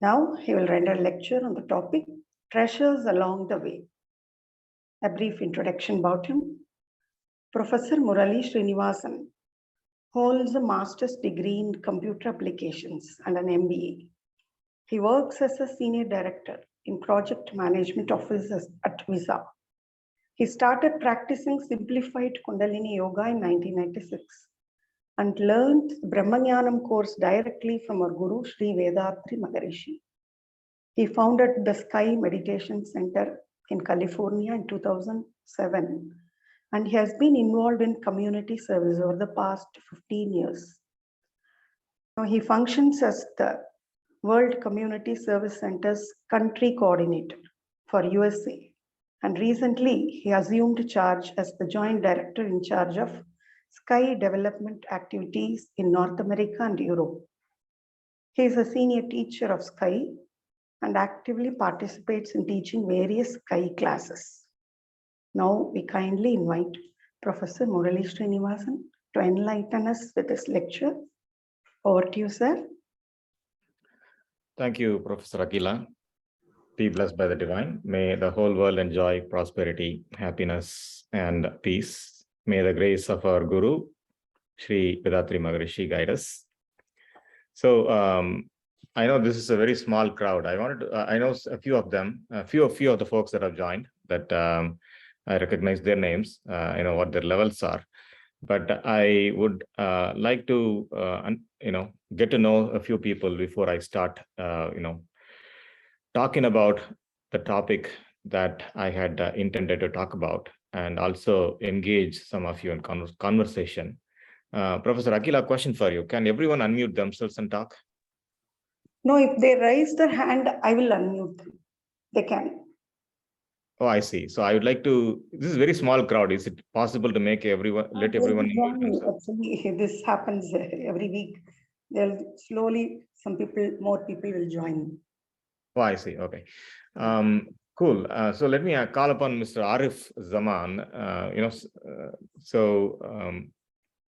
Now he will render a lecture on the topic Treasures Along the Way. A brief introduction about him. Professor Murali Sreenivasan holds a master's degree in computer applications and an MBA. He works as a senior director in project management office at Vewa. He started practicing simplified Kundalini Yoga in 1996 and learned Brahmanyanam course directly from our Guru Sri Vethathiri Maharishi. He founded the Sky Meditation Center in California in 2007, and he has been involved in community service over the past 15 years. Now he functions as the World Community Service Center's country coordinator for USA, and recently he assumed charge as the joint director in charge of Sky development activities in North America and Europe. He is a senior teacher of Sky and actively participates in teaching various Sky classes. Now we kindly invite Professor Murali Sreenivasan to enlighten us with his lecture. Over to you, sir. Thank you, Professor Akila. Be blessed by the divine. May the whole world enjoy prosperity, happiness, and peace. May the grace of our Guru, Sri Vethathiri Maharishi, guide us. So I know this is a very small crowd. I know a few of them, a few of the folks that have joined that I recognize their names. I know what their levels are, but I would like to, get to know a few people before I start, talking about the topic that I had intended to talk about, and also engage some of you in conversation. Professor Akila, question for you. Can everyone unmute themselves and talk? No, if they raise their hand, I will unmute them. They can. Oh, I see. So I would like to, this is a very small crowd. Is it possible to make everyone, let everyone unmute themselves? Actually, this happens every week. They'll slowly, more people will join. Oh, I see. Okay. Cool. So let me call upon Mr. Arif Zaman.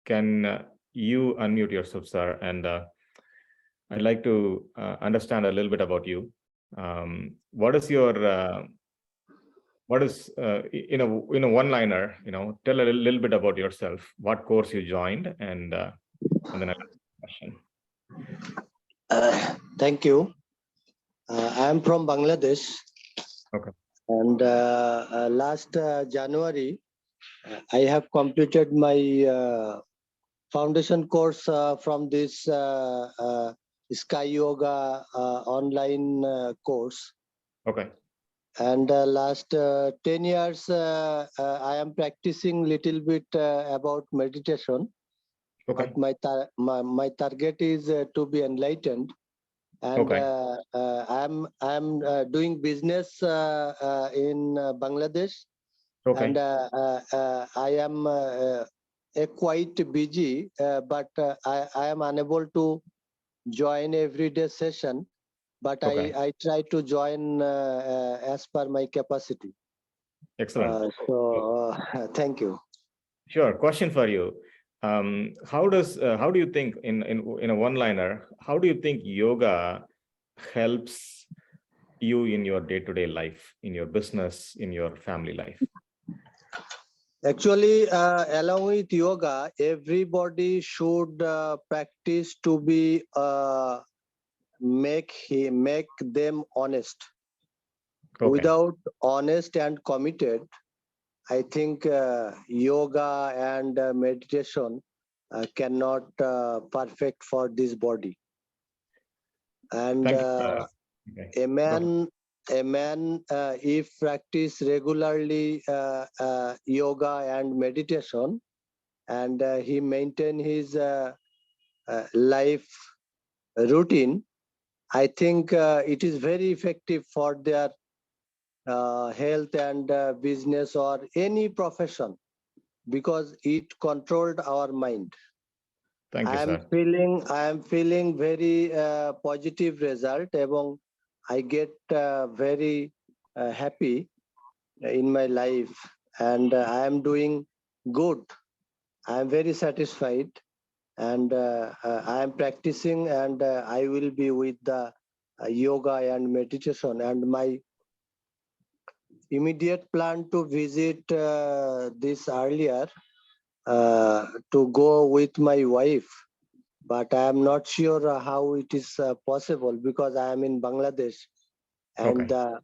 Can you unmute yourself, sir? And I'd like to understand a little bit about you. What is your, in a one-liner, tell a little bit about yourself, what course you joined, and then I'll ask a question. Thank you. I am from Bangladesh. Okay. And last January, I have completed my foundation course from this Sky Yoga online course. Okay. And last 10 years, I am practicing little bit about meditation. Okay. But my target is to be enlightened. And okay. I'm doing business in Bangladesh. Okay. And I am quite busy, but I am unable to join everyday session. But okay. I try to join as per my capacity. Excellent. Thank you. Sure. Question for you. How do you think in a one-liner, how do you think yoga helps you in your day-to-day life, in your business, in your family life? Actually, along with yoga, everybody should practice to be make them honest. Okay. Without honest and committed, I think yoga and meditation cannot perfect for this body. And a man if practice regularly yoga and meditation, and he maintain his life routine, I think it is very effective for their health and business or any profession, because it controlled our mind. Thank you, sir. I am feeling very positive result, and I get very happy in my life, and I am doing good. I am very satisfied, and I am practicing, and I will be with the yoga and meditation. And my immediate plan to visit this earlier to go with my wife, but I am not sure how it is possible because I am in Bangladesh, and Okay.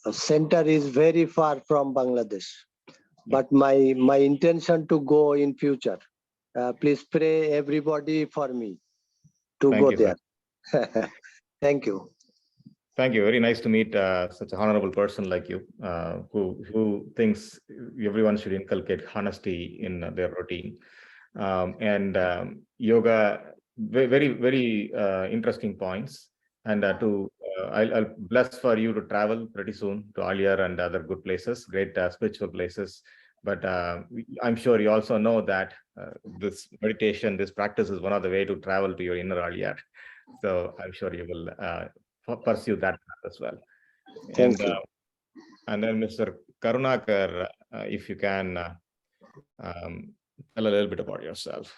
the center is very far from Bangladesh. But my intention to go in future. Please pray everybody for me to Thank go you, sir. there. Thank you. Thank you. Very nice to meet such a honorable person like you, who thinks everyone should inculcate honesty in their routine. Yoga, very interesting points. And I'll bless for you to travel pretty soon to Alia and other good places, great spiritual places. But I'm sure you also know that this meditation, this practice is one of the way to travel to your inner Alia. So I'm sure you will pursue that path as well. Thank you. And then Mr. Karunakar, if you can tell a little bit about yourself.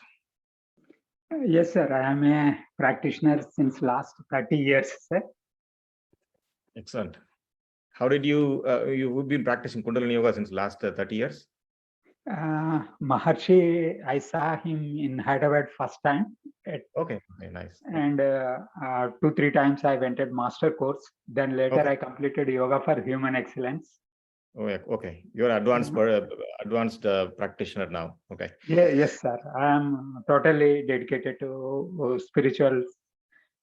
Yes, sir. I am a practitioner since last 30 years, sir. Excellent. How did you've been practicing Kundalini Yoga since last 30 years? Maharshi, I saw him in Hyderabad first time. Okay, nice. And 2-3 times I went at master course. Then later Okay. I completed yoga for human excellence. Oh, yeah. Okay. You're advanced practitioner now. Okay. Yeah, yes, sir. I am totally dedicated to spiritual,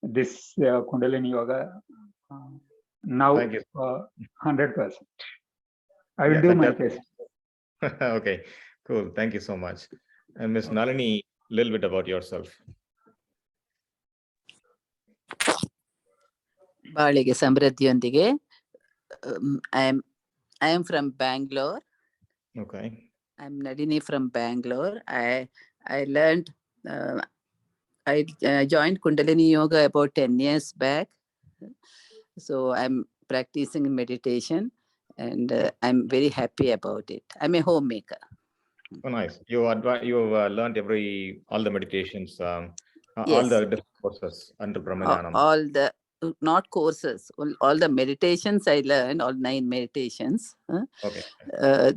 this Kundalini Yoga. Now, Thank you. 100%. I will do my best. Okay, cool. Thank you so much. And Ms. Nalini, a little bit about yourself. ಬಾಳಿಗೆ ಸಮೃದ್ಧಿಯೊಂದಿಗೆ I am from Bangalore. Okay. I'm Nadini from Bangalore. I learned, I joined Kundalini Yoga about 10 years back. So I'm practicing meditation and I'm very happy about it. I'm a homemaker. Oh, nice. You've learned all the meditations, all Yes. the different courses under Brahmajanam. All the, not courses, all the meditations I learned, all 9 meditations. Okay.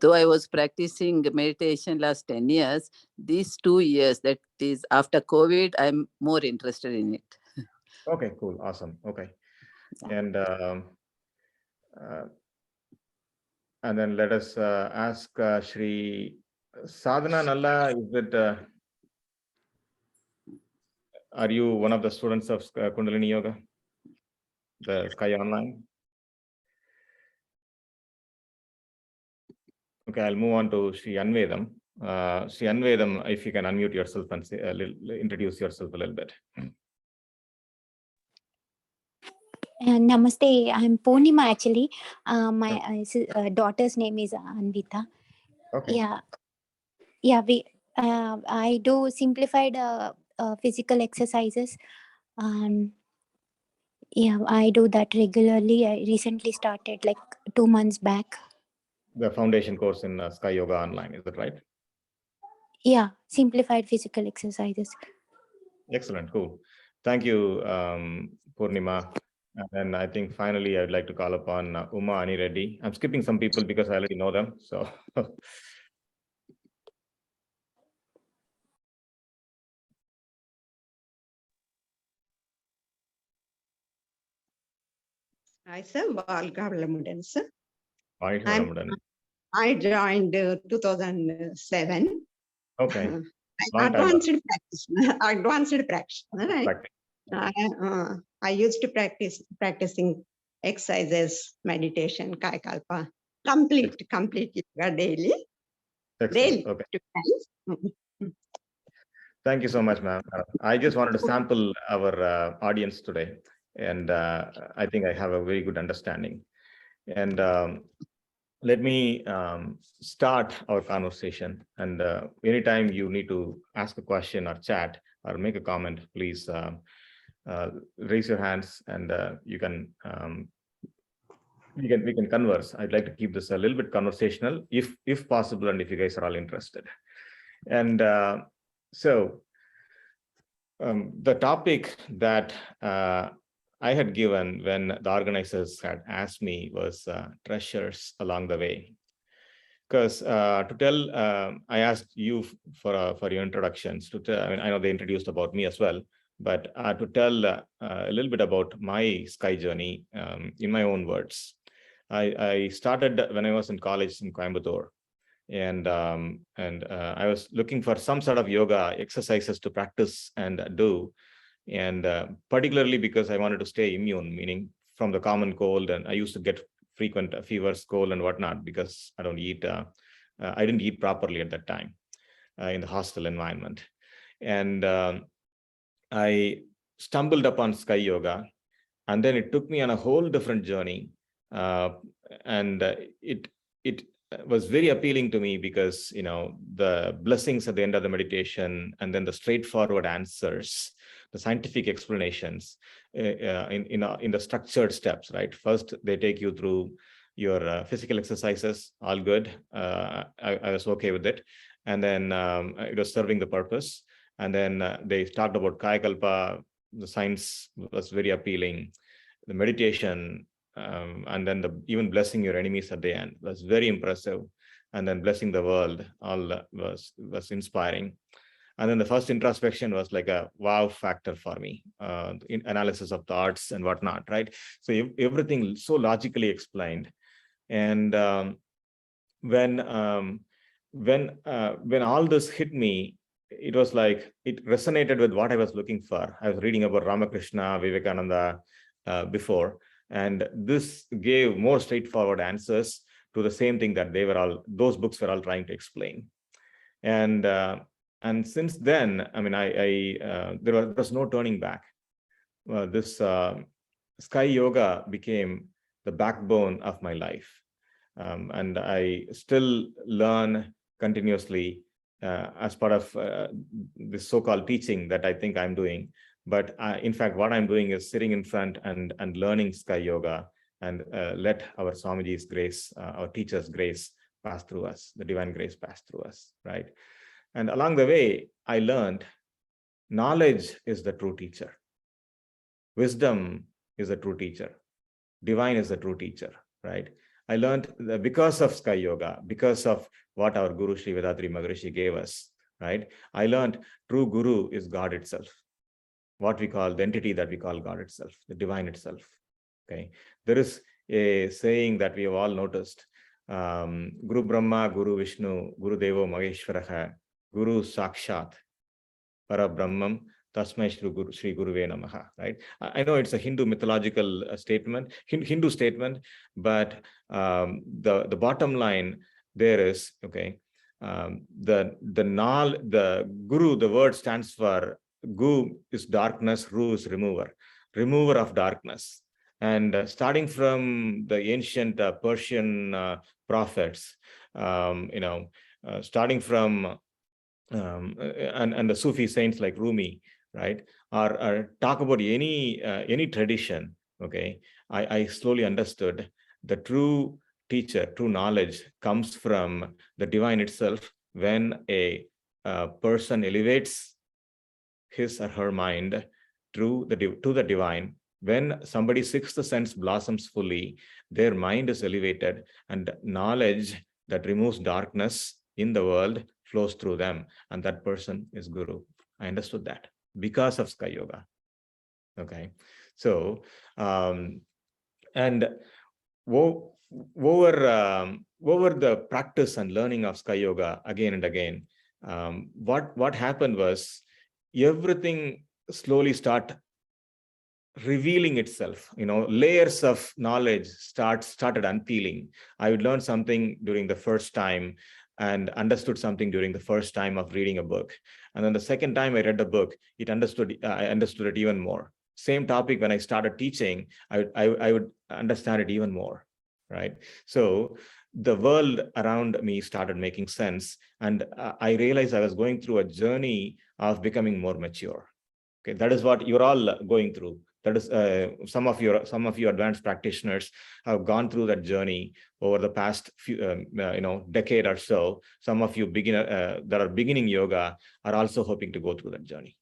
Though I was practicing meditation last 10 years, these 2 years, that is after COVID, I'm more interested in it. Okay, cool. Awesome. Okay. And then let us ask Shri Sadhana Nalla, are you one of the students of Kundalini Yoga, the Sky Online? Okay, I'll move on to Shri Anvedam. Shri Anvedam, if you can unmute yourself and say introduce yourself a little bit. Namaste, I'm Purnima actually. My daughter's name is Anvita. Okay. Yeah. I do simplified physical exercises. Yeah, I do that regularly. I recently started like 2 months back. The foundation course in Sky Yoga Online, is that right? Yeah, simplified physical exercises. Excellent, cool. Thank you, Purnima. And then I think finally I'd like to call upon Uma Ani Reddy. I'm skipping some people because I already know them. So Hi, sir. Valgavalamudan, sir. Valgavalamudan. I joined 2007. Okay. Advanced practitioner. I used to practicing exercises, meditation, Kaikalpa, complete yoga daily. Excellent. Okay. Thank you so much, ma'am. I just wanted to sample our audience today, and I think I have a very good understanding. And let me start our conversation. And anytime you need to ask a question or chat or make a comment, please raise your hands, and we can converse. I'd like to keep this a little bit conversational, if possible, and if you guys are all interested. And so the topic that I had given when the organizers had asked me was treasures along the way. Because to tell, I asked you for your introductions. To tell, I mean, I know they introduced about me as well, but to tell a little bit about my sky journey in my own words. I started when I was in college in Coimbatore, and I was looking for some sort of yoga exercises to practice and do, and particularly because I wanted to stay immune, meaning from the common cold, and I used to get frequent fevers, cold, and whatnot because I don't eat. I didn't eat properly at that time in the hostel environment, and I stumbled upon Sky Yoga, and then it took me on a whole different journey, and it was very appealing to me because the blessings at the end of the meditation, and then the straightforward answers, the scientific explanations in the structured steps. Right, first they take you through your physical exercises, all good. I was okay with it, and then it was serving the purpose. And then they talked about Kaya Kalpa. The science was very appealing. The meditation, and then even blessing your enemies at the end was very impressive. And then blessing the world, all was inspiring. And then the first introspection was like a wow factor for me, in analysis of thoughts and whatnot, right? So everything so logically explained. And when all this hit me, it was like it resonated with what I was looking for. I was reading about Ramakrishna, Vivekananda before, and this gave more straightforward answers to the same thing that those books were all trying to explain. And since then, I mean, there was no turning back. This Sky Yoga became the backbone of my life, and I still learn continuously as part of this so-called teaching that I think I'm doing. But in fact, what I'm doing is sitting in front and learning Sky Yoga, and let our Swamiji's grace, our teacher's grace pass through us, the divine grace pass through us, right? And along the way, I learned knowledge is the true teacher. Wisdom is the true teacher. Divine is the true teacher, right? I learned that because of Sky Yoga, because of what our Guru Sri Vethathiri Maharishi gave us, right? I learned true Guru is God itself, what we call the entity that we call God itself, the divine itself. Okay, there is a saying that we have all noticed: Guru Brahma, Guru Vishnu, Guru Devo Maheshwaraha, Guru Sakshat Parabrahmam Tasmai Shri Guruve Namaha. Right? I know it's a Hindu mythological statement, Hindu statement, but the bottom line there is, okay, the Guru, the word stands for Gu is darkness, Ru is remover of darkness. And starting from the ancient Persian prophets, starting from and the Sufi saints like Rumi, right, or talk about any tradition. Okay, I slowly understood the true teacher, true knowledge comes from the divine itself. When a person elevates his or her mind to the divine, when somebody sixth sense blossoms fully, their mind is elevated, and knowledge that removes darkness in the world flows through them, and that person is Guru. I understood that because of Sky Yoga. Okay, so and over the practice and learning of Sky Yoga again and again, what happened was everything slowly started revealing itself. Layers of knowledge started unpeeling. I would learn something during the first time and understood something during the first time of reading a book, and then the second time I read the book, I understood it even more. Same topic, when I started teaching, I would understand it even more, right? So the world around me started making sense, and I realized I was going through a journey of becoming more mature. Okay, that is what you're all going through. That is some of you advanced practitioners have gone through that journey over the past few decade or so. Some of you that are beginning yoga are also hoping to go through that journey.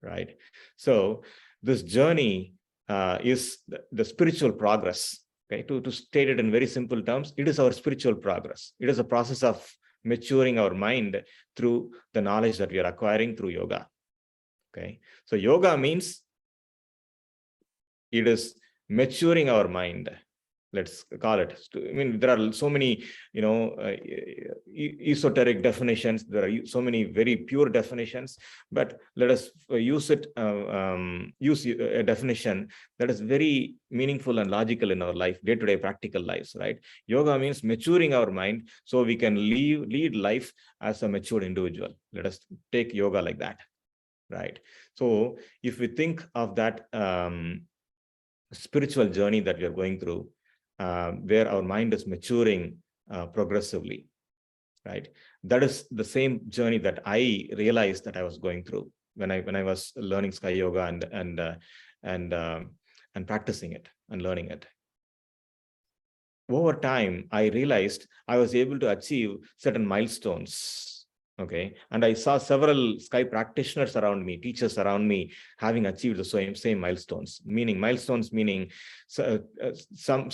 right? So this journey is the spiritual progress. Okay, to state it in very simple terms, it is our spiritual progress. It is a process of maturing our mind through the knowledge that we are acquiring through yoga. Okay, so yoga means it is maturing our mind. Let's call it. I mean, there are so many, esoteric definitions. There are so many very pure definitions, but let us use a definition that is very meaningful and logical in our life, day-to-day practical lives, right? Yoga means maturing our mind so we can lead life as a matured individual. Let us take yoga like that, right? So if we think of that spiritual journey that we are going through, where our mind is maturing progressively, right? That is the same journey that I realized that I was going through when I was learning Sky Yoga and practicing it and learning it. Over time, I realized I was able to achieve certain milestones. Okay, and I saw several Sky practitioners around me, teachers around me, having achieved the same milestones. Milestones meaning some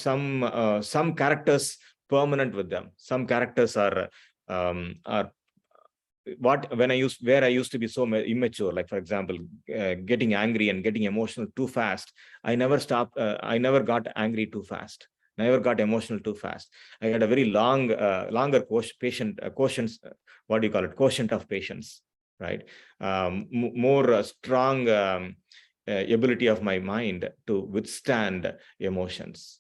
characters permanent with them. Some characters are where I used to be so immature. Like, for example, getting angry and getting emotional too fast. I never got angry too fast. Never got emotional too fast. I had a very longer quotient of patience, right? More strong ability of my mind to withstand emotions.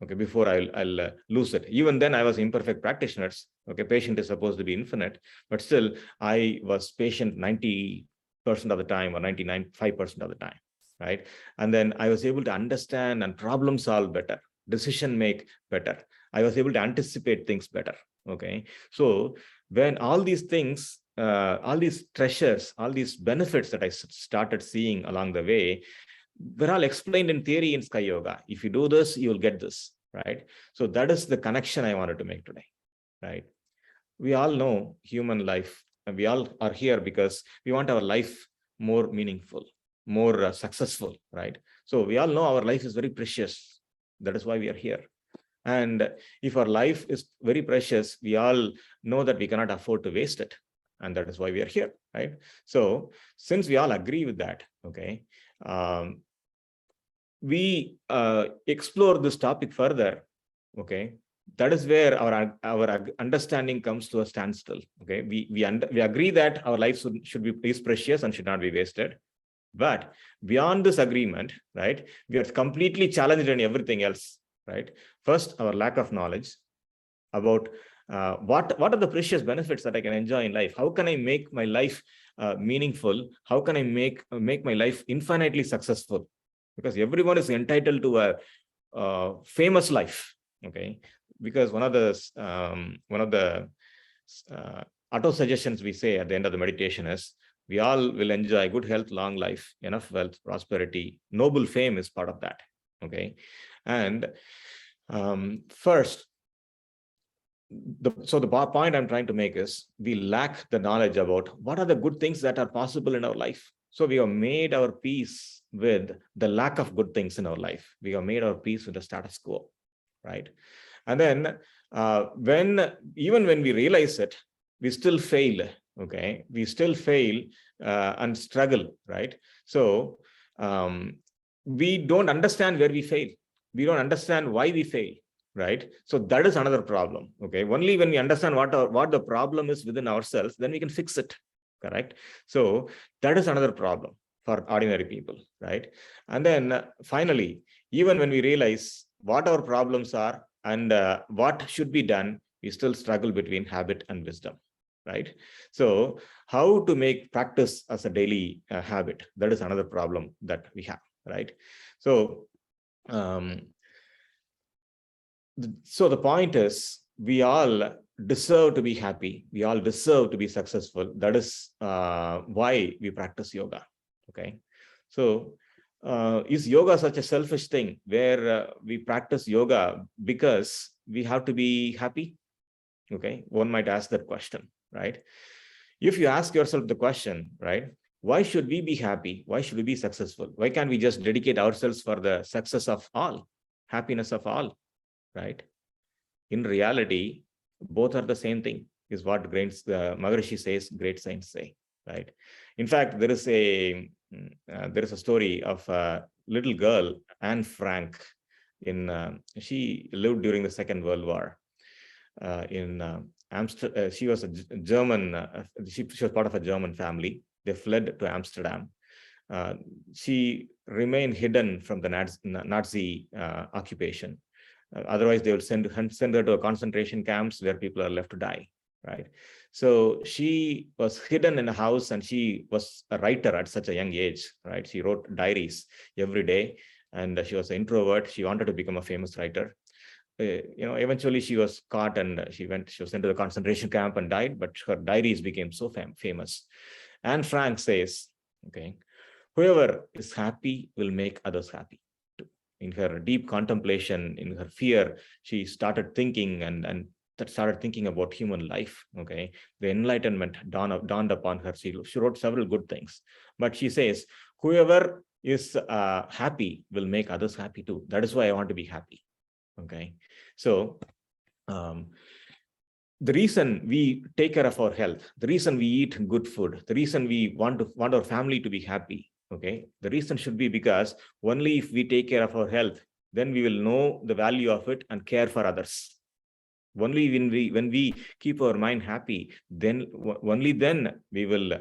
Okay, before I'll lose it. Even then, I was imperfect practitioners. Okay, patient is supposed to be infinite, but still, I was patient 90% of the time or 99.5% of the time, right? And then I was able to understand and problem solve better. Decision make better. I was able to anticipate things better. Okay, so when all these things, all these treasures, all these benefits that I started seeing along the way, were all explained in theory in Sky Yoga. If you do this, you will get this, right? So that is the connection I wanted to make today, right? We all know human life, and we all are here because we want our life more meaningful, more successful, right? So we all know our life is very precious. That is why we are here. And if our life is very precious, we all know that we cannot afford to waste it. And that is why we are here, right? So since we all agree with that, okay, we explore this topic further, okay, that is where our understanding comes to a standstill. Okay, we agree that our life is precious and should not be wasted. But beyond this agreement, right, we are completely challenged in everything else, right? First, our lack of knowledge about what are the precious benefits that I can enjoy in life? How can I make my life meaningful? How can I make my life infinitely successful? Because everyone is entitled to a famous life, okay? Because one of the auto suggestions we say at the end of the meditation is, we all will enjoy good health, long life, enough wealth, prosperity. Noble fame is part of that, okay? And first, the point I'm trying to make is, we lack the knowledge about what are the good things that are possible in our life. So we have made our peace with the lack of good things in our life. We have made our peace with the status quo, right? And then even when we realize it, we still fail. Okay, we still fail and struggle, right? So we don't understand where we fail. We don't understand why we fail, right? So that is another problem. Okay, only when we understand what the problem is within ourselves, then we can fix it. Correct. So that is another problem for ordinary people, right? And then finally, even when we realize what our problems are and what should be done, we still struggle between habit and wisdom. Right? So how to make practice as a daily habit? That is another problem that we have, right? So, the point is, we all deserve to be happy. We all deserve to be successful. That is why we practice yoga. Okay. So is yoga such a selfish thing where we practice yoga because we have to be happy? Okay. One might ask that question. Right? If you ask yourself the question, right, why should we be happy? Why should we be successful? Why can't we just dedicate ourselves for the success of all, happiness of all, right? In reality, both are the same thing, is what the Maharishi says, great saints say, right? In fact, there is a story of a little girl, Anne Frank. She lived during the Second World War in Amsterdam. She was a German. She was part of a German family. They fled to Amsterdam. She remained hidden from the Nazi occupation. Otherwise, they would send her to a concentration camps where people are left to die, right? So she was hidden in a house, and she was a writer at such a young age, right? She wrote diaries every day, and she was an introvert. She wanted to become a famous writer. Eventually she was caught, and she was sent to the concentration camp and died, but her diaries became so famous. Anne Frank says, okay, whoever is happy will make others happy too. In her deep contemplation, in her fear, she started thinking and started thinking about human life. Okay, the enlightenment dawned upon her. She wrote several good things, but she says, whoever is happy will make others happy too. That is why I want to be happy. Okay, so the reason we take care of our health, the reason we eat good food, the reason we want our family to be happy, okay, the reason should be because only if we take care of our health, then we will know the value of it and care for others. Only when we keep our mind happy, then only then we will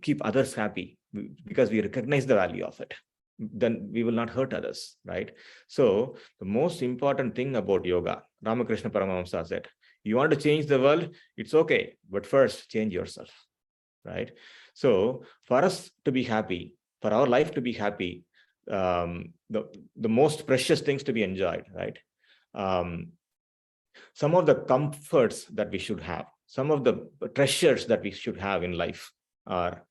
keep others happy, because we recognize the value of it. Then we will not hurt others, right? So the most important thing about yoga, Ramakrishna Paramahamsa said, you want to change the world, it's okay, but first change yourself, right? So for us to be happy, for our life to be happy, the most precious things to be enjoyed, right? Some of the comforts that we should have, some of the treasures that we should have in life are,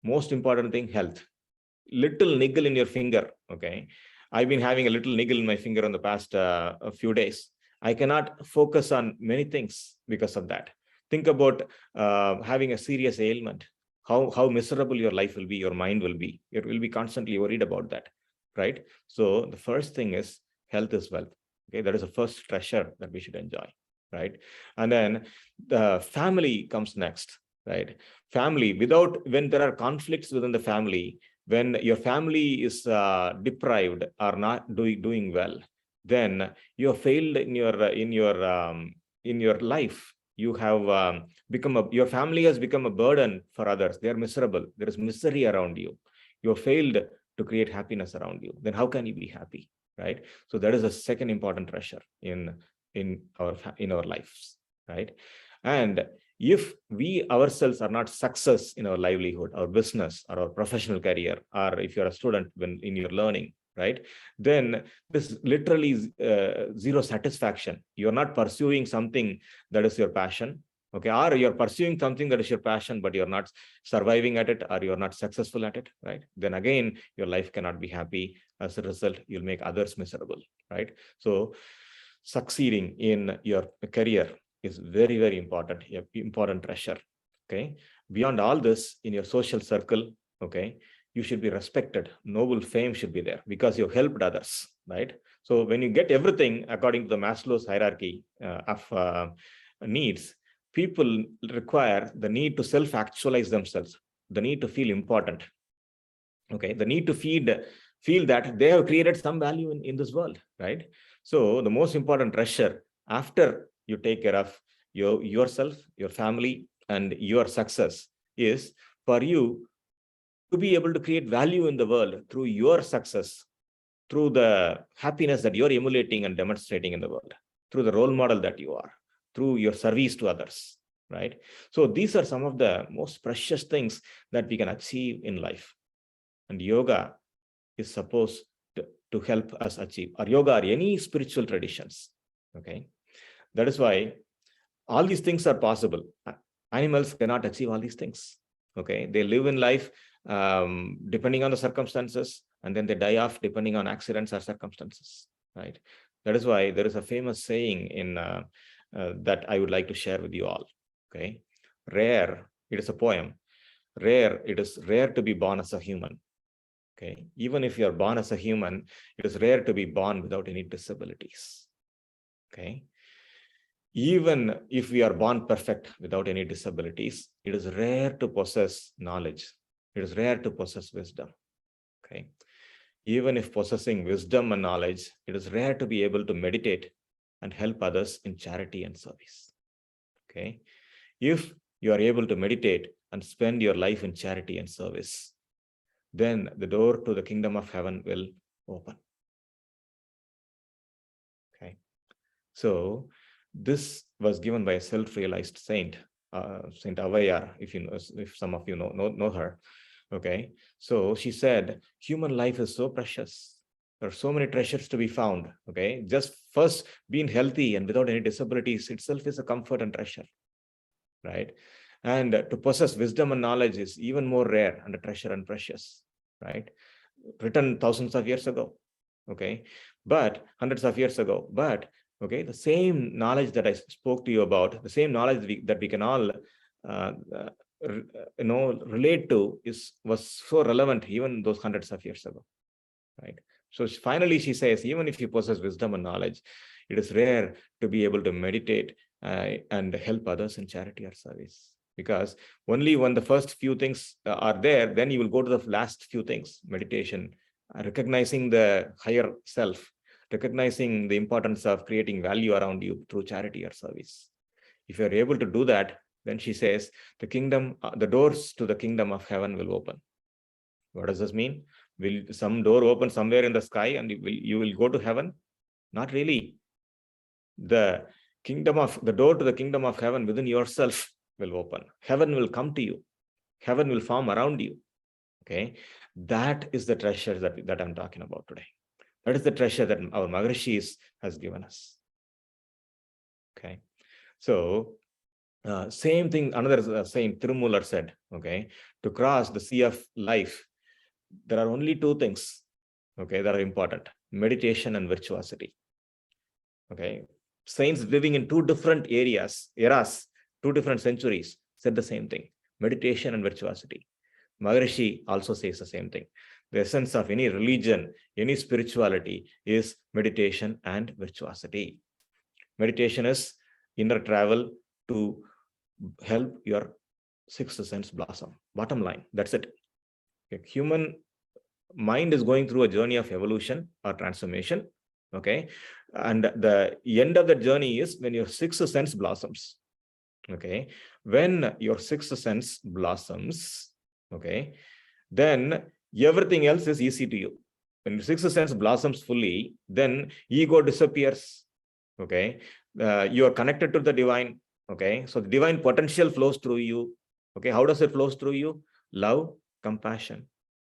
most important thing, health. Little niggle in your finger, okay? I've been having a little niggle in my finger in the past a few days. I cannot focus on many things because of that. Think about having a serious ailment, how miserable your life will be, your mind will be. You will be constantly worried about that, right? So the first thing is health is wealth. Okay, that is the first treasure that we should enjoy, right? And then the family comes next, right? Family, when there are conflicts within the family, when your family is deprived or not doing well, then you have failed in your life. You have your family has become a burden for others. They are miserable. There is misery around you. You have failed to create happiness around you. Then how can you be happy, right? So that is a second important treasure in our lives, right? And if we ourselves are not success in our livelihood, our business, or our professional career, or if you're a student in your learning, right, then this literally is zero satisfaction. You're not pursuing something that is your passion, okay, or you're pursuing something that is your passion, but you're not surviving at it, or you're not successful at it, right? Then again, your life cannot be happy. As a result, you'll make others miserable, right? So succeeding in your career is very, very important, important treasure, okay? Beyond all this, in your social circle, okay, you should be respected. Noble fame should be there because you've helped others, right? So when you get everything according to the Maslow's hierarchy of needs, people require the need to self-actualize themselves, the need to feel important, okay, the need to feel that they have created some value in this world, right? So the most important treasure after you take care of yourself, your family, and your success is for you to be able to create value in the world through your success, through the happiness that you're emulating and demonstrating in the world, through the role model that you are, through your service to others, right? So these are some of the most precious things that we can achieve in life. And yoga is supposed to help us achieve, or yoga or any spiritual traditions, okay? That is why all these things are possible. Animals cannot achieve all these things, okay? They live in life depending on the circumstances, and then they die off depending on accidents or circumstances, right? That is why there is a famous saying in that I would like to share with you all, okay? Rare, it is a poem. rare. It is rare to be born as a human. Okay, even if you are born as a human, it is rare to be born without any disabilities. Okay, even if we are born perfect without any disabilities, it is rare to possess knowledge. It is rare to possess wisdom. Okay, even if possessing wisdom and knowledge, it is rare to be able to meditate and help others in charity and service. Okay, if you are able to meditate and spend your life in charity and service, then the door to the kingdom of heaven will open. Okay, so this was given by a self-realized saint, Saint Avayar, if some of you know her. Okay, so she said, human life is so precious. There are so many treasures to be found. Okay, just first being healthy and without any disabilities itself is a comfort and treasure, right? And to possess wisdom and knowledge is even more rare and a treasure and precious, right? Written thousands of years ago, okay, but hundreds of years ago, but okay, the same knowledge that I spoke to you about, the same knowledge that we can all relate to was so relevant even those hundreds of years ago, right? So finally she says, even if you possess wisdom and knowledge, it is rare to be able to meditate and help others in charity or service, because only when the first few things are there, then you will go to the last few things: meditation, recognizing the higher self, recognizing the importance of creating value around you through charity or service. If you're able to do that, then she says the kingdom, the doors to the kingdom of heaven will open. What does this mean? Will some door open somewhere in the sky and you will go to heaven? Not really. The door to the kingdom of heaven within yourself will open. Heaven will come to you. Heaven will form around you. Okay, that is the treasure that I'm talking about today. That is the treasure that our Maharishis has given us. Okay, so same thing, another saint, Tirumular, said, okay, to cross the sea of life, there are only two things, okay, that are important: meditation and virtuosity. Okay, saints living in two different eras, two different centuries, said the same thing: meditation and virtuosity. Maharishi also says the same thing. The essence of any religion, any spirituality is meditation and virtuosity. Meditation is inner travel to help your sixth sense blossom. Bottom line, that's it. Okay. Human mind is going through a journey of evolution or transformation. Okay, and the end of the journey is when your sixth sense blossoms. Okay, when your sixth sense blossoms, okay, then everything else is easy to you. When your sixth sense blossoms fully, then ego disappears. Okay, you are connected to the divine. Okay, so the divine potential flows through you. Okay, how does it flow through you? Love, compassion.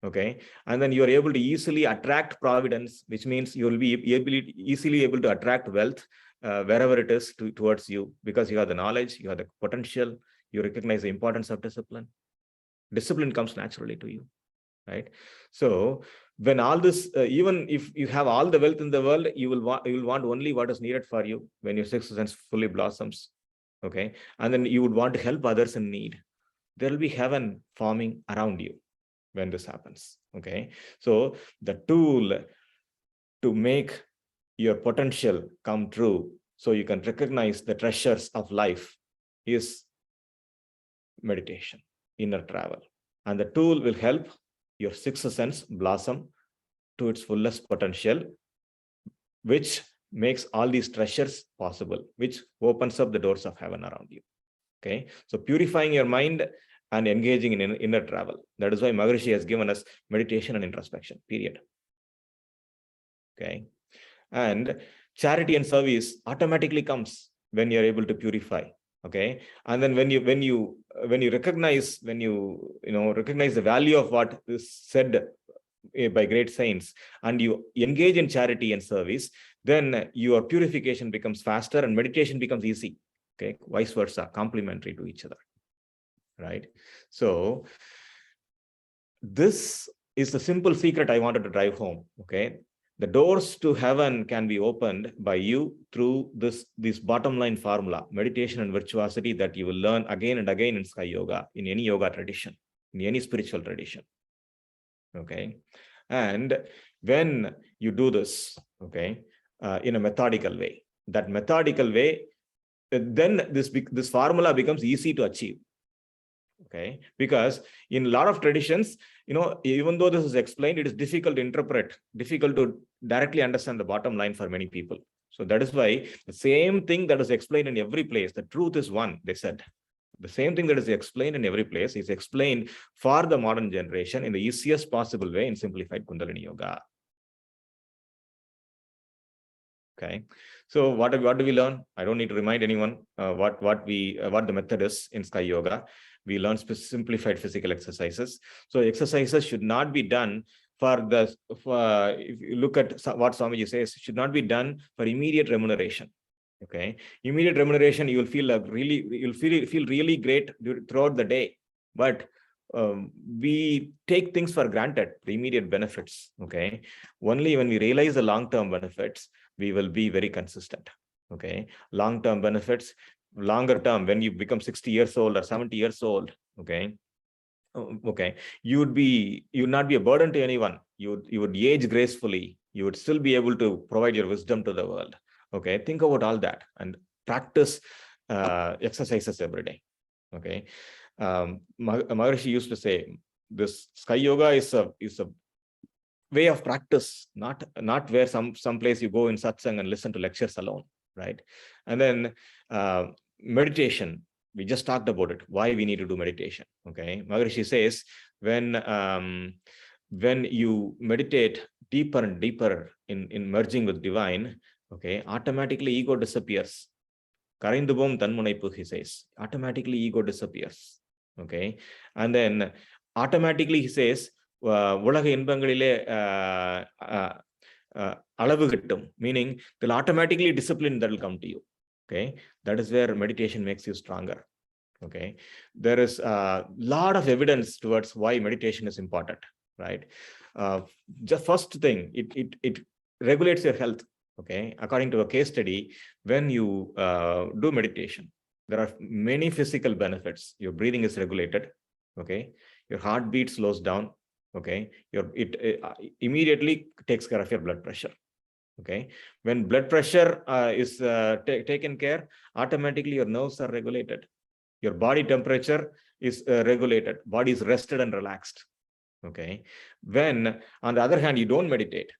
Okay, and then you are able to easily attract providence, which means you will be easily able to attract wealth wherever it is towards you, because you have the knowledge, you have the potential, you recognize the importance of discipline. Discipline comes naturally to you, right? So when all this, even if you have all the wealth in the world, you will want only what is needed for you when your sixth sense fully blossoms. Okay, and then you would want to help others in need. There will be heaven forming around you when this happens. Okay, so the tool to make your potential come true, so you can recognize the treasures of life, is meditation, inner travel. And the tool will help your sixth sense blossom to its fullest potential, which makes all these treasures possible, which opens up the doors of heaven around you. Okay, so purifying your mind and engaging in inner travel. That is why Maharishi has given us meditation and introspection, period. Okay, and charity and service automatically comes when you're able to purify. Okay, and then when you recognize the value of what is said by great saints, and you engage in charity and service, then your purification becomes faster and meditation becomes easy. Okay, vice versa, complementary to each other, right? So this is the simple secret I wanted to drive home. Okay, the doors to heaven can be opened by you through this bottom line formula: meditation and virtuosity, that you will learn again and again in Sky Yoga, in any yoga tradition. in any spiritual tradition. Okay. And when you do this, okay, in a methodical way, that methodical way, then this formula becomes easy to achieve. Okay, because in a lot of traditions, even though this is explained, it is difficult to interpret, difficult to directly understand the bottom line for many people. So that is why the same thing that is explained in every place, the truth is one, they said. The same thing that is explained in every place is explained for the modern generation in the easiest possible way in simplified Kundalini Yoga. Okay, so what do we learn? I don't need to remind anyone what the method is in Sky Yoga. We learn simplified physical exercises. So exercises should not be done if you look at what Swamiji says, should not be done for immediate remuneration. Okay, immediate remuneration, you will feel feel really great throughout the day, but we take things for granted, the immediate benefits. Okay, only when we realize the long-term benefits, we will be very consistent. Okay, long-term benefits, longer term, when you become 60 years old or 70 years old, okay, you would not be a burden to anyone. You would age gracefully. You would still be able to provide your wisdom to the world. Okay, think about all that and practice exercises every day. Okay, Maharishi used to say, this Sky Yoga is a way of practice, not where some place you go in satsang and listen to lectures alone, right? And then meditation, we just talked about it, why we need to do meditation. Okay, Maharishi says, when you meditate deeper and deeper in merging with divine, okay, automatically ego disappears. Karindubom tanmunaipu, he says, automatically ego disappears. Okay, and then automatically he says, உலக இன்பங்களிலே அளவு கிட்டும், meaning they'll automatically discipline that will come to you. Okay, that is where meditation makes you stronger. Okay, there is a lot of evidence towards why meditation is important, right? The first thing, it regulates your health. Okay, according to a case study, when you do meditation, there are many physical benefits. Your breathing is regulated. Okay, your heartbeat slows down. Okay, it immediately takes care of your blood pressure. Okay, when blood pressure is taken care, automatically your nerves are regulated. Your body temperature is regulated. Body is rested and relaxed. Okay, when on the other hand you don't meditate,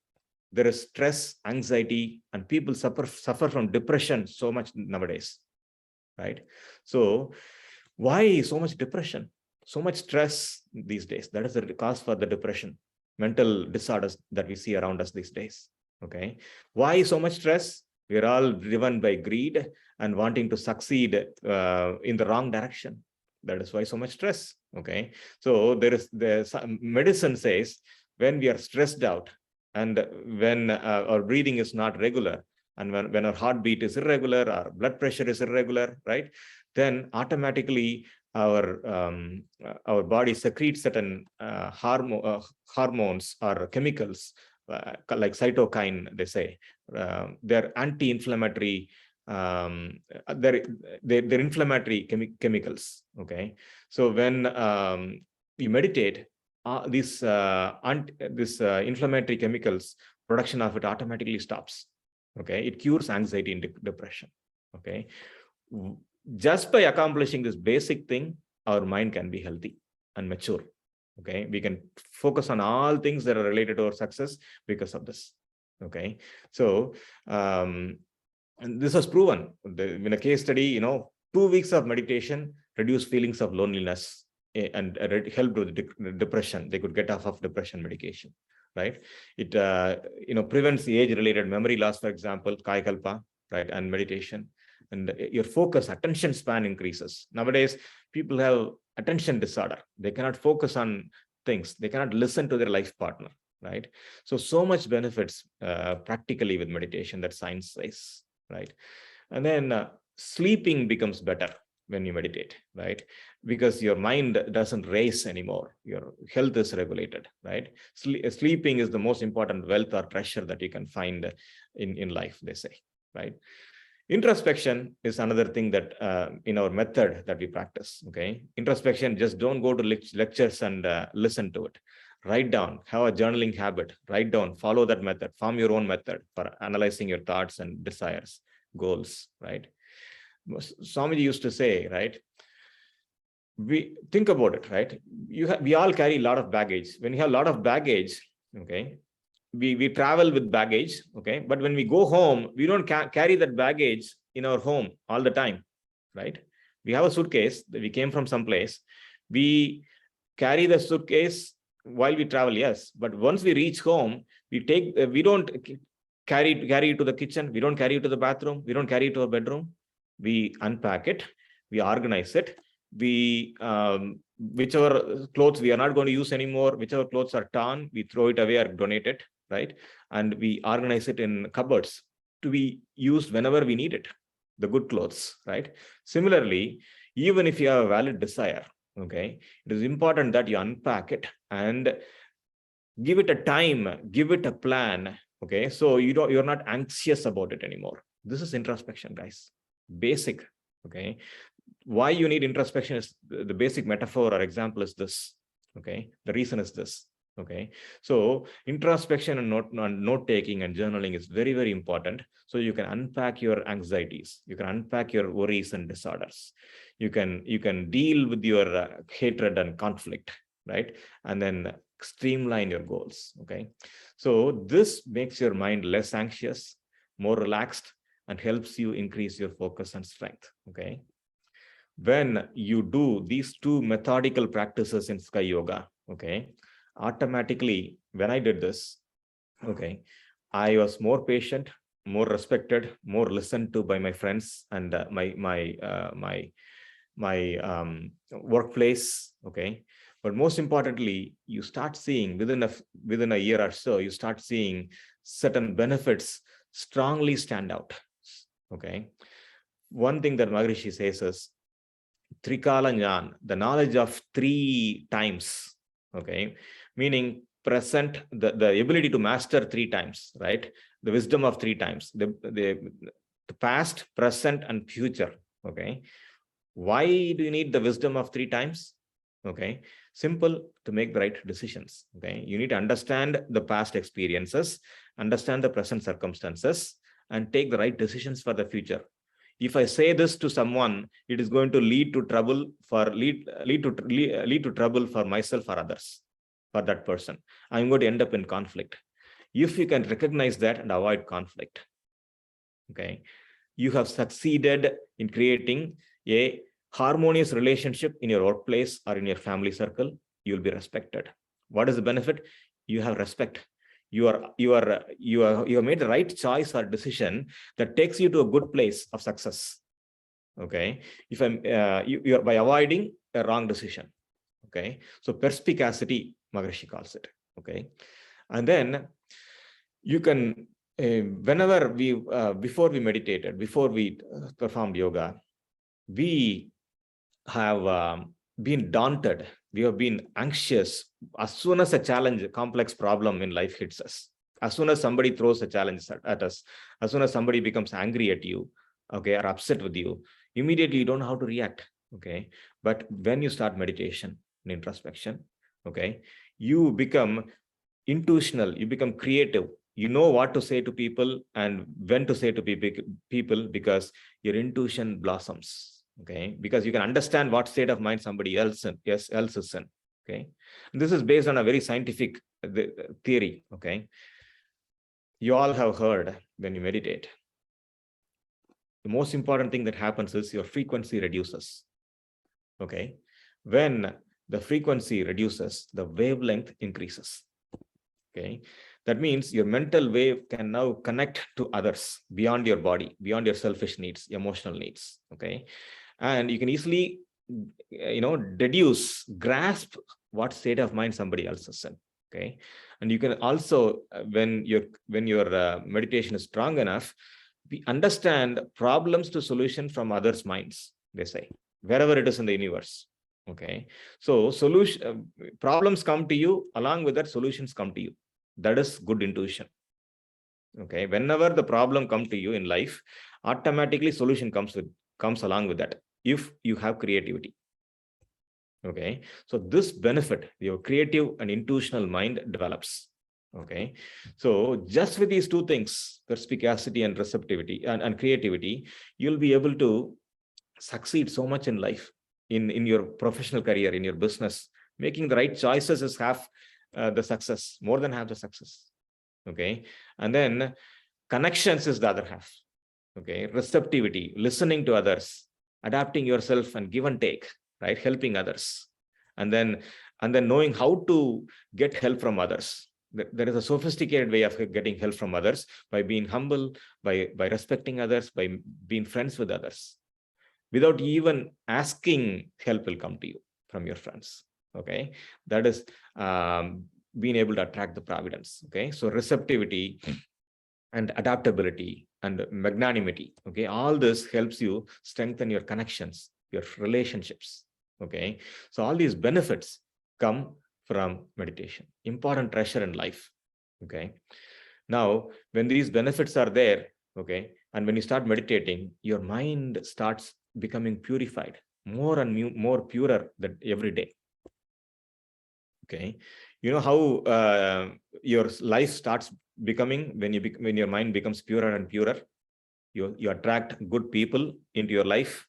there is stress, anxiety, and people suffer from depression so much nowadays, right? So why so much depression? So much stress these days. That is the cause for the depression, mental disorders that we see around us these days. Okay, why so much stress? We are all driven by greed and wanting to succeed in the wrong direction. That is why so much stress. Okay, so medicine says when we are stressed out and when our breathing is not regular and when our heartbeat is irregular, our blood pressure is irregular, right? Then automatically our body secretes certain hormones or chemicals like cytokine, they say. They're anti-inflammatory, they're inflammatory chemicals. Okay, so when you meditate, this inflammatory chemicals, production of it automatically stops. Okay, it cures anxiety and depression. Okay, just by accomplishing this basic thing, our mind can be healthy and mature. Okay, we can focus on all things that are related to our success because of this. Okay, so and this was proven in a case study. 2 weeks of meditation reduced feelings of loneliness and helped with depression. They could get off of depression medication, right? It prevents the age-related memory loss, for example, Kayakalpa, right, and meditation. And your focus, attention span increases. Nowadays, people have attention disorder. They cannot focus on things. They cannot listen to their life partner, right? So much benefits practically with meditation that science says, right? And then sleeping becomes better when you meditate, right? Because your mind doesn't race anymore. Your health is regulated, right? Sleeping is the most important wealth or treasure that you can find in life, they say, right? Introspection is another thing that in our method that we practice. Okay, introspection, just don't go to lectures and listen to it. Write down, have a journaling habit, write down, follow that method, form your own method for analyzing your thoughts and desires, goals, right? Swamiji used to say, right, we think about it, right? We all carry a lot of baggage. When you have a lot of baggage, okay, we travel with baggage, okay, but when we go home, we don't carry that baggage in our home all the time, right? We have a suitcase that we came from someplace. We carry the suitcase while we travel, yes, but once we reach home, we don't carry it to the kitchen, we don't carry it to the bathroom, we don't carry it to a bedroom. We unpack it, we organize it, we whichever clothes we are not going to use anymore, whichever clothes are torn, we throw it away or donate it, right? And we organize it in cupboards to be used whenever we need it, the good clothes, right? Similarly, even if you have a valid desire, okay, it is important that you unpack it and give it a time, give it a plan, okay, so you're not anxious about it anymore. This is introspection, guys. Basic, okay. Why you need introspection is the basic metaphor or example is this, okay. The reason is this, okay. So introspection and note taking and journaling is very, very important. So you can unpack your anxieties, you can unpack your worries and disorders, you can deal with your hatred and conflict, right? And then streamline your goals, okay. So this makes your mind less anxious, more relaxed, and helps you increase your focus and strength, okay. When you do these two methodical practices in Sky Yoga, okay, automatically, when I did this, okay, I was more patient, more respected, more listened to by my friends and my workplace, okay. But most importantly, you start seeing within a year or so, you start seeing certain benefits strongly stand out, okay. One thing that Maharishi says is Trikala Jnana, the knowledge of 3 times, okay, meaning present, the ability to master 3 times, right? The wisdom of 3 times, the past, present, and future, okay. Why do you need the wisdom of 3 times? Okay, simple, to make the right decisions, okay. You need to understand the past experiences, understand the present circumstances, and take the right decisions for the future. If I say this to someone, it is going to lead to trouble for myself or others, for that person. I'm going to end up in conflict. If you can recognize that and avoid conflict, okay, you have succeeded in creating a harmonious relationship in your workplace or in your family circle. You will be respected. What is the benefit? You have respect. You have made the right choice or decision that takes you to a good place of success, okay. If you are by avoiding a wrong decision, okay. So perspicacity, Maharishi calls it, okay. And then you can whenever before we meditated, before we performed yoga, we have been daunted, we have been anxious as soon as a complex problem in life hits us, as soon as somebody throws a challenge at us, as soon as somebody becomes angry at you, okay, or upset with you, immediately you don't know how to react, okay. But when you start meditation and introspection, okay, you become intuitional, you become creative, you know what to say to people and when to say to people because your intuition blossoms, okay, because you can understand what state of mind somebody else is in, okay. And this is based on a very scientific theory, okay. You all have heard when you meditate, the most important thing that happens is your frequency reduces, okay. When the frequency reduces, the wavelength increases, okay. That means your mental wave can now connect to others beyond your body, beyond your selfish needs, emotional needs, okay. And you can easily, grasp what state of mind somebody else is in, okay. And you can also, when your meditation is strong enough, we understand problems to solution from others' minds, they say, wherever it is in the universe, okay. So problems come to you, along with that solutions come to you. That is good intuition, okay. Whenever the problem comes to you in life, automatically solution comes along with that if you have creativity. Okay, so this benefit, your creative and intuitional mind develops. Okay, so just with these two things, perspicacity and receptivity and creativity, you'll be able to succeed so much in life, in your professional career, in your business. Making the right choices is half the success, more than half the success. Okay, and then connections is the other half. Okay, receptivity, listening to others, adapting yourself and give and take, right? Helping others, and then knowing how to get help from others. There is a sophisticated way of getting help from others by being humble, by respecting others, by being friends with others. Without even asking, help will come to you from your friends. Okay, that is being able to attract the providence. Okay, so receptivity and adaptability and magnanimity. Okay, all this helps you strengthen your connections, your relationships. Okay, so all these benefits come from meditation. Important treasure in life. Okay, now when these benefits are there, okay, and when you start meditating, your mind starts becoming purified, more and more purer than every day. Okay, you know how your life starts becoming when your mind becomes purer and purer. You attract good people into your life.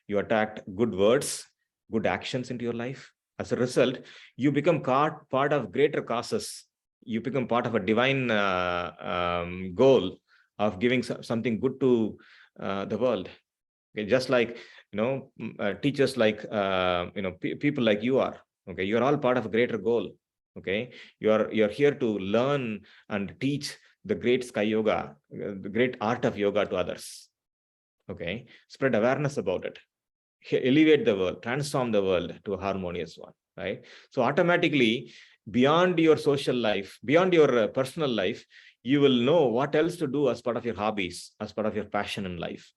You attract good words, good actions into your life. As a result, you become part of greater causes. You become part of a divine goal of giving something good to the world. Okay, just like teachers like people like you are. Okay, you're all part of a greater goal. Okay, you're here to learn and teach the great sky yoga, the great art of yoga to others. Okay, spread awareness about it, elevate the world, transform the world to a harmonious one. Right, so automatically, beyond your social life, beyond your personal life, you will know what else to do as part of your hobbies, as part of your passion in life,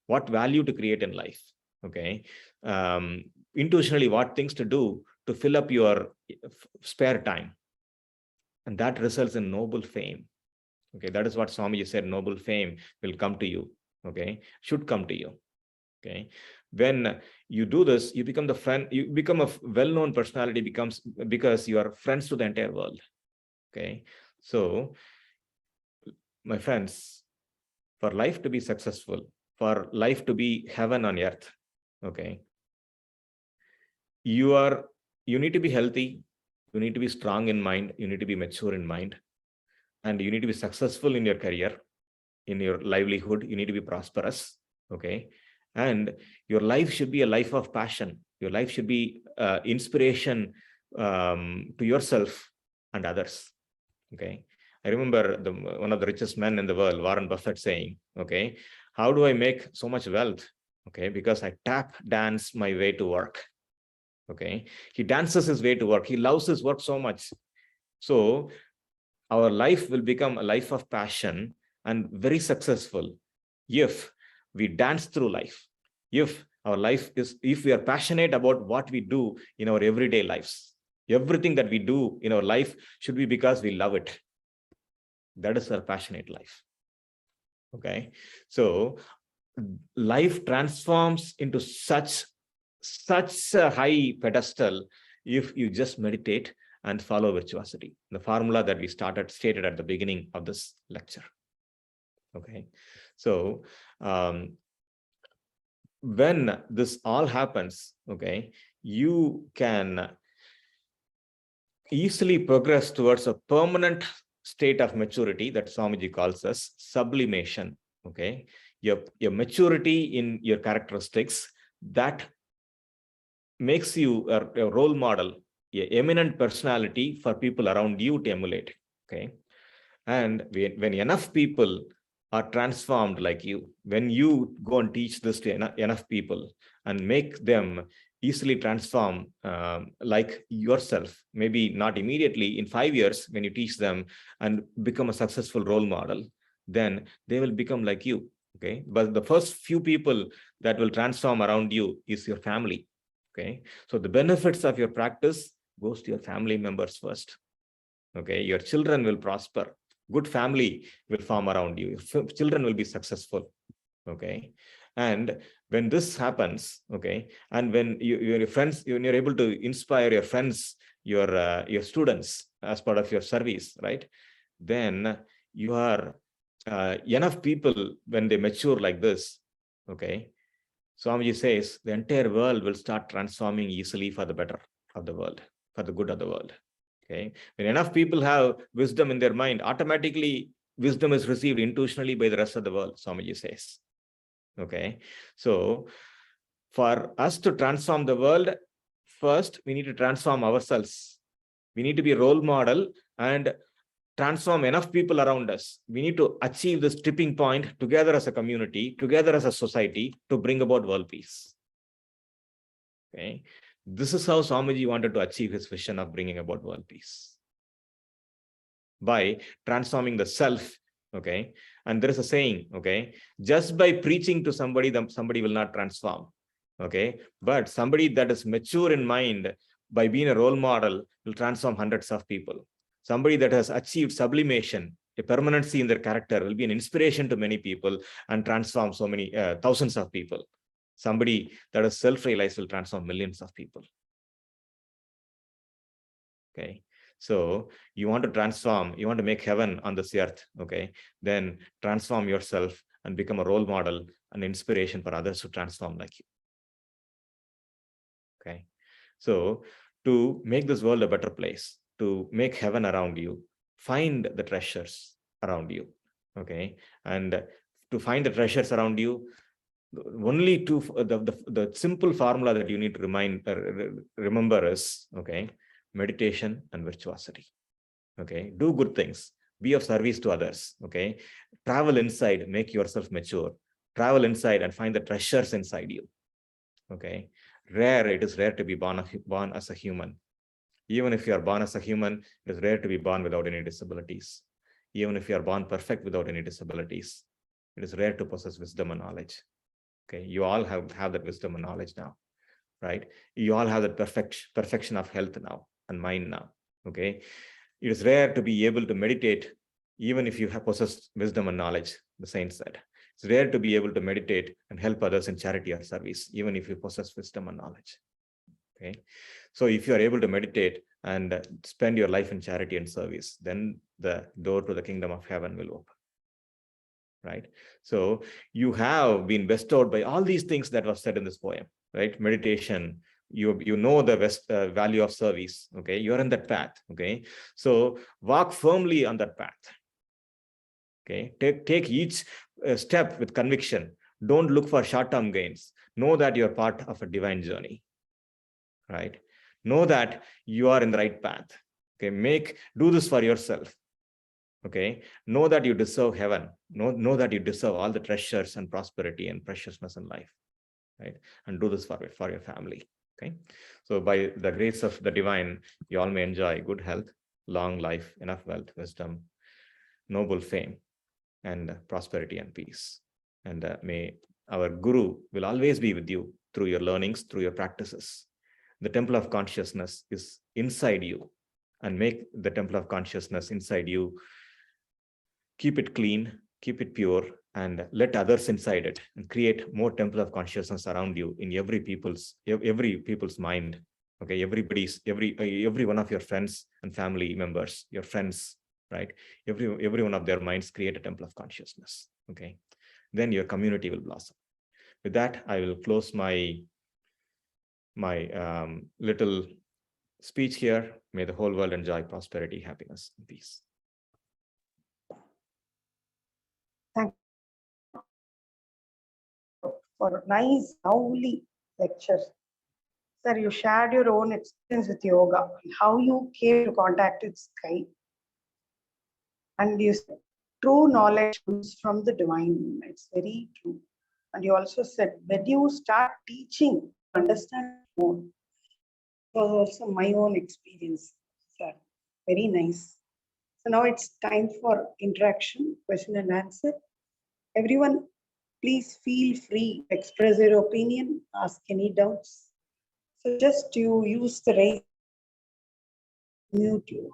what value to create in life. Okay, intuitionally, what things to do to fill up your spare time, and that results in noble fame. Okay, that is what Swamiji said, noble fame will come to you. Okay, should come to you. Okay, when you do this, you become you become a well-known personality because you are friends to the entire world. Okay, so my friends, for life to be successful, for life to be heaven on earth, okay, you need to be healthy, you need to be strong in mind, you need to be mature in mind, and you need to be successful in your career, in your livelihood, you need to be prosperous. Okay, and your life should be a life of passion. Your life should be inspiration to yourself and others. Okay, I remember one of the richest men in the world, Warren Buffett, saying, okay, how do I make so much wealth? Okay, because I tap dance my way to work. Okay, he dances his way to work. He loves his work so much. So our life will become a life of passion and very successful if we dance through life. If we are passionate about what we do in our everyday lives, everything that we do in our life should be because we love it. That is our passionate life. Okay, so life transforms into such a high pedestal if you just meditate and follow virtuosity, the formula that we stated at the beginning of this lecture. Okay, so when this all happens, okay, you can easily progress towards a permanent state of maturity that Swamiji calls as sublimation. Okay, your maturity in your characteristics that makes you a role model, an eminent personality for people around you to emulate. Okay, and when enough people are transformed like you, when you go and teach this to enough people and make them easily transform like yourself, maybe not immediately, in 5 years, when you teach them and become a successful role model, then they will become like you. Okay, but the first few people that will transform around you is your family. Okay, so the benefits of your practice goes to your family members first. Okay, your children will prosper. Good family will form around you. Your children will be successful. Okay. And when this happens, okay, and when your friends, when you're able to inspire your friends, your students as part of your service, right? Then you are enough people when they mature like this, okay. Swamiji says the entire world will start transforming easily for the better of the world, for the good of the world. Okay. When enough people have wisdom in their mind, automatically wisdom is received intuitionally by the rest of the world, Swamiji says. Okay. So for us to transform the world, first we need to transform ourselves. We need to be a role model and transform enough people around us. We need to achieve this tipping point together as a community, together as a society, to bring about world peace. Okay. This is how Swamiji wanted to achieve his vision of bringing about world peace. By transforming the self, okay. And there is a saying, okay, just by preaching to somebody, somebody will not transform, okay. But somebody that is mature in mind, by being a role model, will transform hundreds of people. Somebody that has achieved sublimation, a permanency in their character, will be an inspiration to many people and transform so many thousands of people. Somebody that is self-realized will transform millions of people. Okay. So you want to transform, you want to make heaven on this earth, okay, then transform yourself and become a role model and inspiration for others to transform like you. Okay. So to make this world a better place, to make heaven around you, find the treasures around you. Okay. And to find the treasures around you, only the simple formula that you need to remember is, okay, meditation and virtuosity. Okay, do good things, be of service to others. Okay, travel inside, make yourself mature, travel inside and find the treasures inside you. Okay, it is rare to be born as a human. Even if you are born as a human, it is rare to be born without any disabilities. Even if you are born perfect without any disabilities, it is rare to possess wisdom and knowledge. Okay, you all have that wisdom and knowledge now, right? You all have that perfection of health now and mind now. Okay, it is rare to be able to meditate, even if you have possessed wisdom and knowledge. The saint said, it's rare to be able to meditate and help others in charity or service, even if you possess wisdom and knowledge. Okay, so if you are able to meditate and spend your life in charity and service, then the door to the kingdom of heaven will open. Right? So you have been bestowed by all these things that were said in this poem, right? Meditation, you know the value of service, okay? You're in that path, okay? So walk firmly on that path, okay? Take each step with conviction. Don't look for short-term gains. Know that you're part of a divine journey, right? Know that you are in the right path, okay? Do this for yourself. Okay, know that you deserve heaven. Know that you deserve all the treasures and prosperity and preciousness in life, right? And do this for your family. Okay, so by the grace of the divine, you all may enjoy good health, long life, enough wealth, wisdom, noble fame, and prosperity and peace. And may our Guru will always be with you through your learnings, through your practices. The temple of consciousness is inside you, and make the temple of consciousness inside you. Keep it clean, keep it pure, and let others inside it, and create more temple of consciousness around you in every people's mind. Okay, every one of your friends and family members, your friends, right? Every one of their minds, create a temple of consciousness. Okay, then your community will blossom. With that, I will close my little speech here. May the whole world enjoy prosperity, happiness, and peace. Thank you for a nice, lovely lecture. Sir, you shared your own experience with yoga and how you came to contact with Sky. And you said, true knowledge comes from the divine. It's very true. And you also said, when you start teaching, understand more. It was also my own experience, sir. Very nice. So now it's time for interaction, question and answer. Everyone, please feel free to express your opinion, ask any doubts. So just you use the raise, mute you.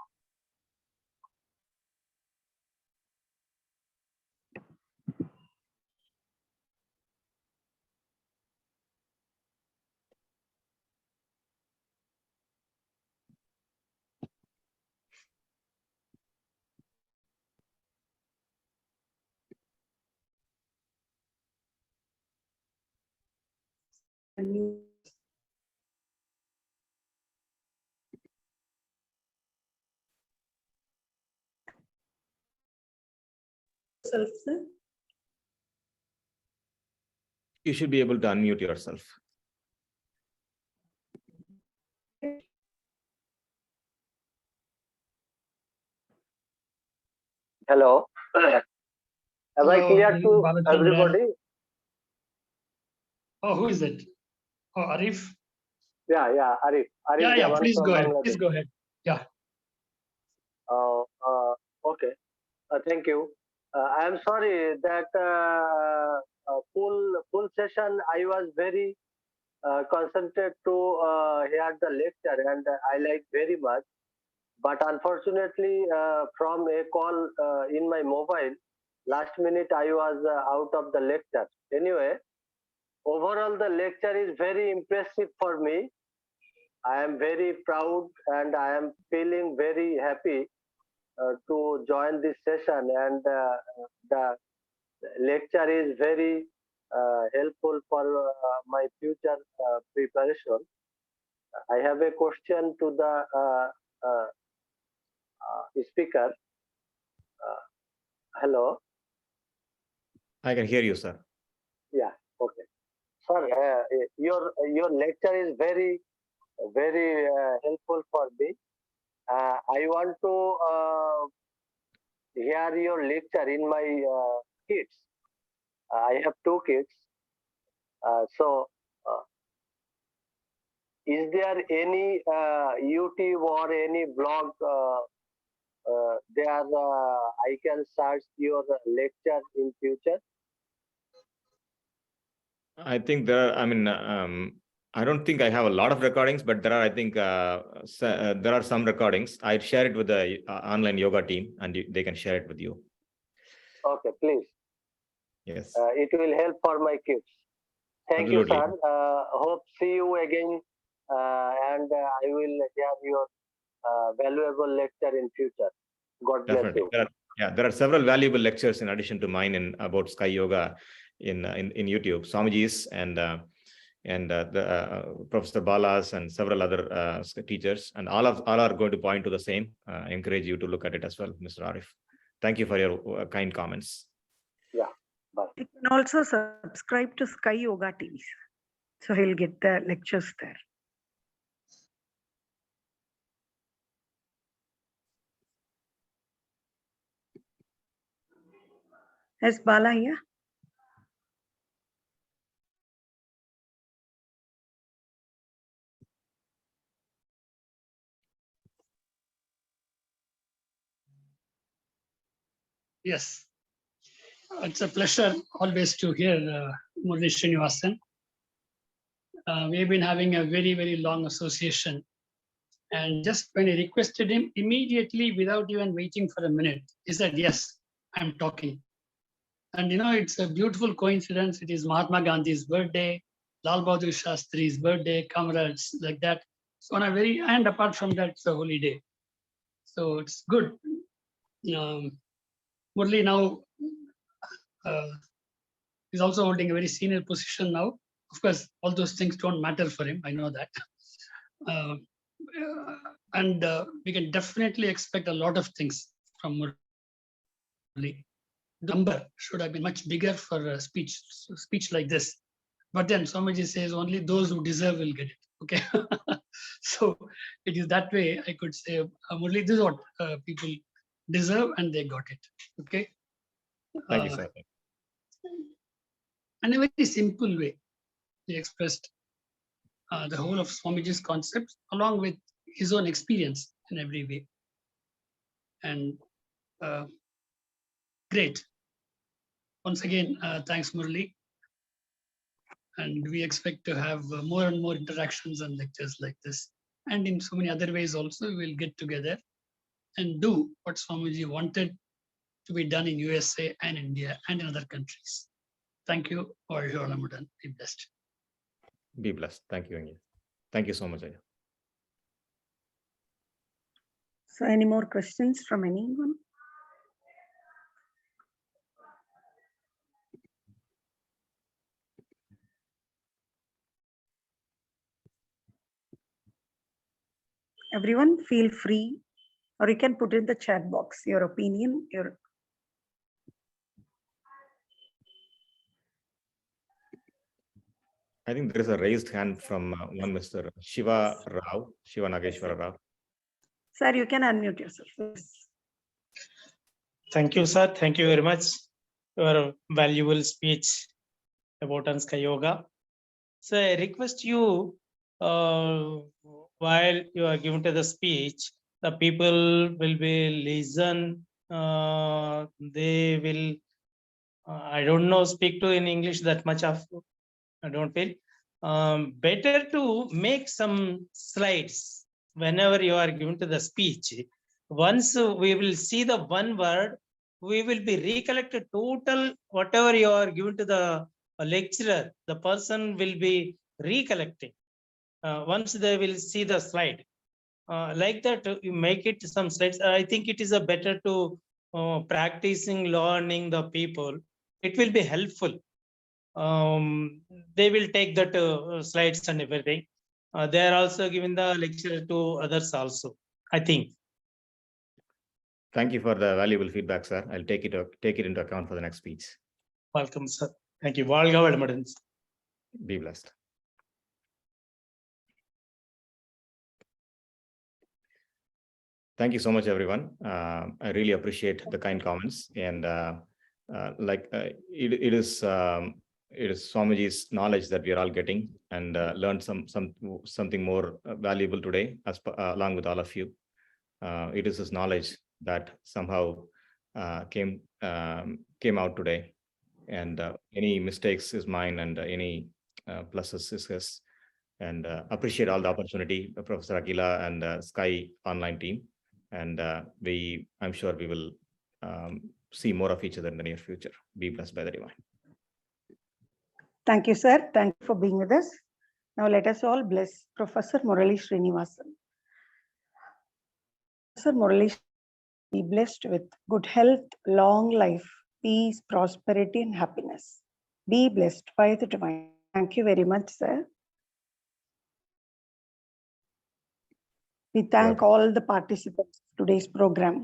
unmute yourself, sir. You should be able to unmute yourself. Hello. Am I clear this is to Balachander. everybody? Oh, who is it? Oh, Arif. Yeah, Arif. Arif Yeah, Jawan please from go ahead. Bangladesh. Please go ahead. Yeah. Okay. Thank you. I am sorry that full session I was very concentrated to hear the lecture and I like very much. But unfortunately, from a call in my mobile, last minute I was out of the lecture. Anyway, overall the lecture is very impressive for me. I am very proud and I am feeling very happy to join this session, and the lecture is very helpful for my future preparation. I have a question to the speaker. Hello. I can hear you, sir. Yeah. Okay. Sir, your lecture is very helpful for me. I want to hear your lecture in my kids. I have 2 kids. So, is there any YouTube or any blog there I can search your lecture in future? I think there are, I don't think I have a lot of recordings, but there are, I think, there are some recordings. I'd share it with the online yoga team and they can share it with you. Okay, please. Yes. It will help for my kids. Thank Absolutely. you, sir. Hope see you again, and I will hear your valuable lecture in future. God bless Definitely. you. There are several valuable lectures in addition to mine about Sky Yoga in YouTube. Swamiji's and Professor Bala's and several other teachers, and all are going to point to the same. I encourage you to look at it as well, Mr. Arif. Thank you for your kind comments. Yeah, bye. You can also subscribe to Sky Yoga TV, so he'll get the lectures there. Yes, Bala here. Yes. It's a pleasure always to hear Murali Sreenivasan. We've been having a very long association. And just when I requested him, immediately, without even waiting for a minute, he said, yes, I'm talking. And it's a beautiful coincidence. It is Mahatma Gandhi's birthday, Lal Bahadur Shastri's birthday, comrades like that. So and apart from that, it's a holy day. So it's good. Murali now is also holding a very senior position now. Of course, all those things don't matter for him. I know that. And we can definitely expect a lot of things from Murali. The number should have been much bigger for a speech like this. But then Swamiji says only those who deserve will get it. Okay. So it is that way I could say, Murali, this is what people deserve and they got it. Okay. Thank you, sir. In a very simple way, he expressed the whole of Swamiji's concepts along with his own experience in every way. And great. Once again, thanks, Murali. And we expect to have more and more interactions and lectures like this. And in so many other ways also, we'll get together and do what Swamiji wanted to be done in USA and India and in other countries. Thank you. Be blessed. Be blessed. Thank you, Angie. Thank you so much, Aya. So any more questions from anyone? Everyone feel free, or you can put in the chat box your opinion. I think there is a raised hand from one Mr. Shiva Rao, Shiva Nageshwara Rao. Sir, you can unmute yourself. Yes. Thank you, sir. Thank you very much for your valuable speech about Anska Yoga. So I request you, while you are given to the speech, the people will be listen. They will, I don't know, speak to in English that much of, I don't feel. Better to make some slides whenever you are given to the speech. Once we will see the one word, we will be recollected total whatever you are given to the lecturer, the person will be recollecting. Once they will see the slide. Like that, you make it some slides. I think it is a better to practicing, learning the people. It will be helpful. They will take that slides and everything. They are also giving the lecture to others also, I think. Thank you for the valuable feedback, sir. I'll take it into account for the next speech. Welcome, sir. Thank you. வாழ்க வளமுடன். Be blessed. Thank you so much, everyone. I really appreciate the kind comments, and it is Swamiji's knowledge that we are all getting, and learned something more valuable today, along with all of you. It is his knowledge that somehow came out today, and any mistakes is mine, and any pluses is his. And appreciate all the opportunity, Professor Akila and Sky Online team. And I'm sure we will see more of each other in the near future. Be blessed by the divine. Thank you, sir. Thank you for being with us. Now let us all bless Professor Murali Sreenivasan. Professor Murali, be blessed with good health, long life, peace, prosperity, and happiness. Be blessed by the divine. Thank you very much, sir. We thank all the participants of today's program,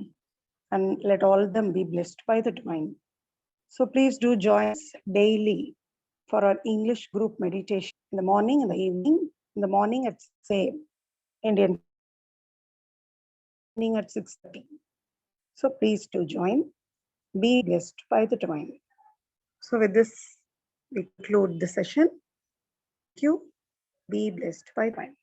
and let all of them be blessed by the divine. So please do join us daily for our English group meditation in the morning and the evening. In the morning at 6 a.m. Indian evening at 6:30. So please do join. Be blessed by the divine. So with this, we conclude the session. Thank you. Be blessed by divine.